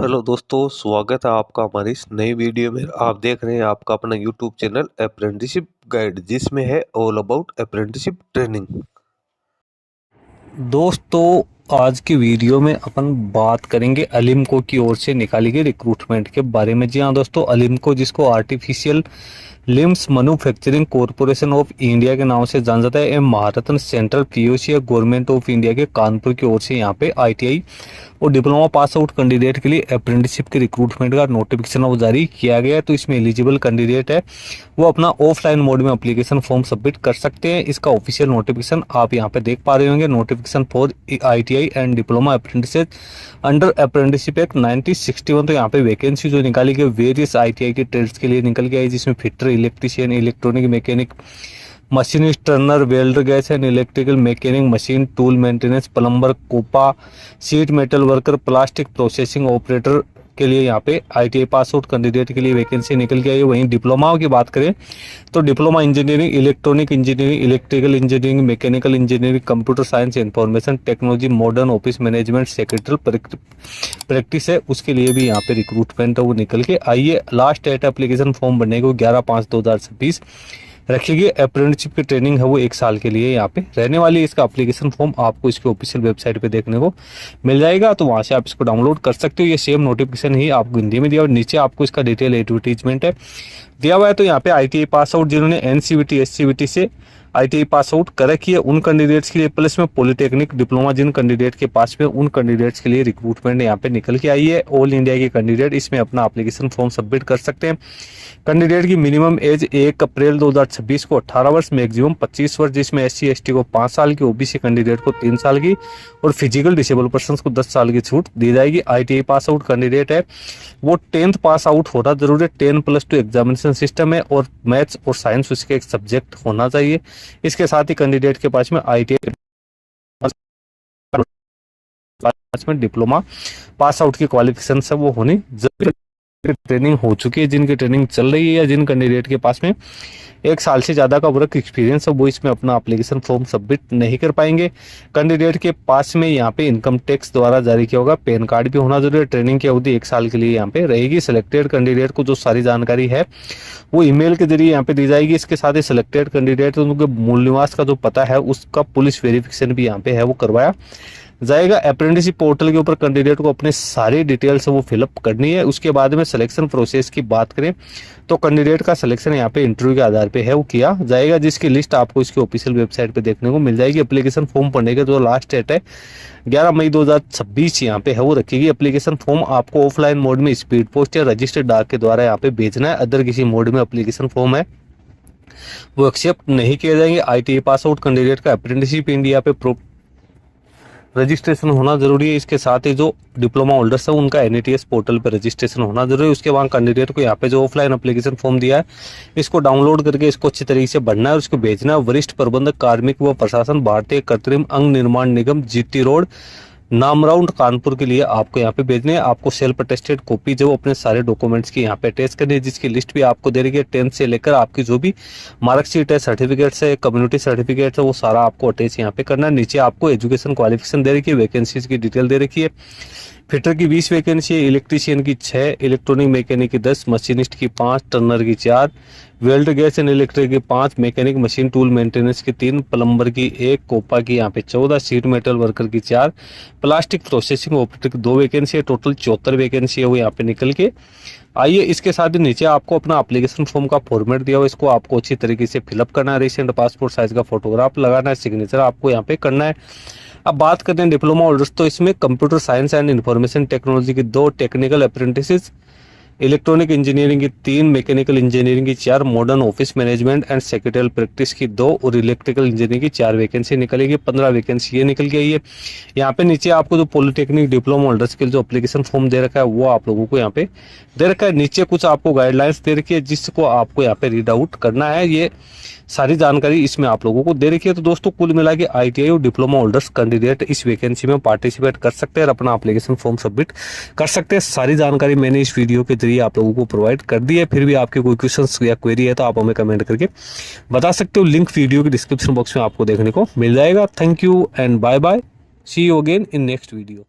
Hello दोस्तों, स्वागत है आपका हमारी इस नई वीडियो में। आप देख रहे हैं आपका अपना यूट्यूब चैनल अप्रेंटिसशिप गाइड, जिसमें है ऑल अबाउट अप्रेंटिसशिप ट्रेनिंग। दोस्तों, आज की वीडियो में अपन बात करेंगे अलिम्को की ओर से निकाली गई रिक्रूटमेंट के बारे में। जी हाँ दोस्तों, अलिम्को जिसको artificial limbs manufacturing corporation of India के नाम से जाना जाता है, एम महारत्न सेंट्रल पीयूसी है गवर्नमेंट ऑफ इंडिया के कानपुर की ओर से यहाँ पे आईटीआई और डिप्लोमा पास आउट कैंडिडेट के लिए अप्रेंटिसशिप के रिक्रूटमेंट का नोटिफिकेशन वो जारी किया गया है। तो इसमें एलिजिबल कैंडिडेट है वो अपना ऑफलाइन मोड में एप्लीकेशन फॉर्म सबमिट कर सकते हैं। इसका ऑफिशियल नोटिफिकेशन आप यहाँ पे देख पा रहे होंगे, notification for ITI and diploma apprentices under apprenticeship act 1961। तो यहाँ पे वैकेंसी जो निकाली गई वेरियस आईटीआई के ट्रेड्स के लिए निकल गया है, जिसमें fitter, electrician, electronic mechanic, machinist, turner, welder, gas and electrical mechanic, machine tool maintenance, plumber, COPA, sheet metal worker, plastic processing operator के लिए यहाँ पे आईटीआई पास आउट कैंडिडेट के लिए वैकेंसी निकल के आई है। वहीं डिप्लोमाओं की बात करें तो diploma engineering, electronic engineering, electrical engineering, mechanical engineering, computer science, information technology, modern office management, secretary practice है, उसके लिए भी यहाँ पे रिक्रूटमेंट है वो निकल के आई है। लास्ट डेट एप्लीकेशन फॉर्म भरने को 11/5/2026 रखिए। अप्रेंटिसशिप की ट्रेनिंग है वो 1 साल के लिए यहाँ पे रहने वाली है। इसका एप्लीकेशन फॉर्म आपको इसके ऑफिशियल वेबसाइट पे देखने को मिल जाएगा, तो वहाँ से आप इसको डाउनलोड कर सकते हो। ये सेम नोटिफिकेशन ही आपको हिंदी में दिया और नीचे आपको इसका डिटेल एडवर्टीजमेंट है दिया हुआ है। तो यहाँ पे आईटीआई पास आउट जिन्होंने एनसीवीटी एससीवीटी से आईटीआई पास आउट कर रखी है उन कैंडिडेट्स के लिए, प्लस में पॉलिटेक्निक डिप्लोमा जिन कैंडिडेट के पास में, उन कैंडिडेट्स के लिए रिक्रूटमेंट यहाँ पे निकल के आई है। ऑल इंडिया के कैंडिडेट इसमें अपना एप्लीकेशन फॉर्म सबमिट कर सकते हैं। कैंडिडेट की मिनिमम एज 1 अप्रैल 2026 को 18 वर्ष, मैक्सिमम 25 वर्ष, जिसमें एससी एसटी को 5 साल की, ओबीसी कैंडिडेट को 3 साल की और फिजिकल डिसेबल पर्सन्स को 10 साल की छूट दी जाएगी। आईटीआई पास आउट कैंडिडेट है वो 10th पास आउट होना जरूरी है। 10+2 एग्जामिनेशन सिस्टम है और मैथ्स और साइंस उसके एक सब्जेक्ट होना चाहिए। इसके साथ ही कैंडिडेट के पास में आईटीआई में डिप्लोमा पास आउट की क्वालिफिकेशन है वो होनी जरूरी। ट्रेनिंग हो चुकी है, जिनकी ट्रेनिंग चल रही है या जिन कैंडिडेट के पास में 1 साल से ज्यादा का वर्क एक्सपीरियंस है वो इसमें अपना एप्लीकेशन फॉर्म सबमिट नहीं कर पाएंगे। कैंडिडेट के पास में यहाँ पे इनकम टैक्स द्वारा जारी किया होगा पैन कार्ड भी होना जरूरी है। ट्रेनिंग की अवधि 1 साल के लिए यहाँ पे रहेगी। सिलेक्टेड कैंडिडेट को जो सारी जानकारी है वो ईमेल के जरिए यहाँ पे दी जाएगी। इसके साथ ही सिलेक्टेड कैंडिडेट उनके मूल निवास का जो पता है उसका पुलिस वेरिफिकेशन भी यहाँ पे है वो करवाया जाएगा। अप्रेंटिसशिप पोर्टल के ऊपर कैंडिडेट को अपने सारी डिटेल्स वो फिलअप करनी है। उसके बाद में सिलेक्शन प्रोसेस की बात करें तो कैंडिडेट का सिलेक्शन यहाँ पे इंटरव्यू के आधार पे है वो किया जाएगा, जिसकी लिस्ट आपको इसकी ऑफिशियल वेबसाइट पे देखने को मिल जाएगी। एप्लीकेशन फॉर्म भरने का जो लास्ट डेट है 11 मई 2026 यहाँ पे है वो रखेगी। एप्लीकेशन फॉर्म आपको ऑफलाइन मोड में स्पीड पोस्ट या रजिस्टर्ड डाक के द्वारा यहाँ पे भेजना है। अदर किसी मोड में एप्लीकेशन फॉर्म है वो एक्सेप्ट नहीं किए जाएंगे। आईटीआई पास आउट कैंडिडेट का अप्रेंटिसशिप इंडिया पे रजिस्ट्रेशन होना जरूरी है। इसके साथ ही जो डिप्लोमा होल्डर्स है उनका एनईटीएस पोर्टल पर रजिस्ट्रेशन होना जरूरी है। उसके बाद कैंडिडेट को यहाँ पे जो ऑफलाइन एप्लीकेशन फॉर्म दिया है इसको डाउनलोड करके इसको अच्छी तरीके से भरना है और उसको भेजना है। वरिष्ठ प्रबंधक कार्मिक व प्रशासन, भारतीय कृत्रिम अंग निर्माण निगम, जीटी रोड, नामराउंड, कानपुर के लिए आपको यहाँ पे भेजने हैं। आपको सेल्फ अटेस्टेड कॉपी जो अपने सारे डॉक्यूमेंट्स की यहाँ पे अटैच करनी है, जिसकी लिस्ट भी आपको दे रही है। 10th से लेकर आपकी जो भी मार्कशीट है, सर्टिफिकेट्स है, कम्युनिटी सर्टिफिकेट है, वो सारा आपको अटैच यहाँ पे करना है। नीचे आपको एजुकेशन क्वालिफिकेशन दे रखी है, वैकेंसीज की डिटेल दे रखी है। फिटर की 20 वैकेंसी है, इलेक्ट्रीशियन की 6, इलेक्ट्रॉनिक मैकेनिक की 10, मशीनिस्ट की 5, टर्नर की 4, वेल्डर, गैस एंड इलेक्ट्रिक की 5, मैकेनिक मशीन टूल मेंटेनेंस की 3, प्लम्बर की 1, कोपा की यहाँ पे 14, शीट मेटल वर्कर की 4, प्लास्टिक प्रोसेसिंग ऑपरेटर की 2 वैकेंसी है। टोटल 74 वैकेंसी है वो यहाँ पे निकल के आइए। इसके साथ ही नीचे आपको अपना एप्लीकेशन फॉर्म का फॉर्मेट दिया हुआ, इसको आपको अच्छी तरीके से फिलअप करना है। रिसेंट पासपोर्ट साइज का फोटोग्राफ लगाना है, सिग्नेचर आपको यहाँ पे करना है। अब बात करते हैं डिप्लोमा होल्डर्स, तो इसमें computer science and information technology की 2, टेक्निकल अप्रेंटिसेस, इलेक्ट्रॉनिक इंजीनियरिंग की 3, मैकेनिकल इंजीनियरिंग की 4, modern office management and secretarial practice की 2 और इलेक्ट्रिकल इंजीनियरिंग की 4 वैकेंसी निकलेगी। 15 वैकेंसी ये निकल गई है। यहाँ पे नीचे आपको जो पॉलिटेक्निक डिप्लोमा होल्डर्स के जो एप्लीकेशन फॉर्म दे रखा है वो आप लोगों को यहाँ पे दे रखा है। नीचे कुछ आपको गाइडलाइंस दे रखी है जिसको आपको यहाँ पे रीड आउट करना है। ये सारी जानकारी इसमें आप लोगों को दे रखी है। तो दोस्तों कुल मिला के आईटीआई और डिप्लोमा होल्डर्स कैंडिडेट इस वैकेंसी में पार्टिसिपेट कर सकते हैं और अपना एप्लीकेशन फॉर्म सबमिट कर सकते हैं। सारी जानकारी मैंने इस वीडियो के जरिए आप लोगों को प्रोवाइड कर दी है। फिर भी आपके कोई क्वेश्चंस या क्वेरी है तो आप हमें कमेंट करके बता सकते हो। लिंक वीडियो के डिस्क्रिप्शन बॉक्स में आपको देखने को मिल जाएगा। Thank you and bye bye, see you again in next video.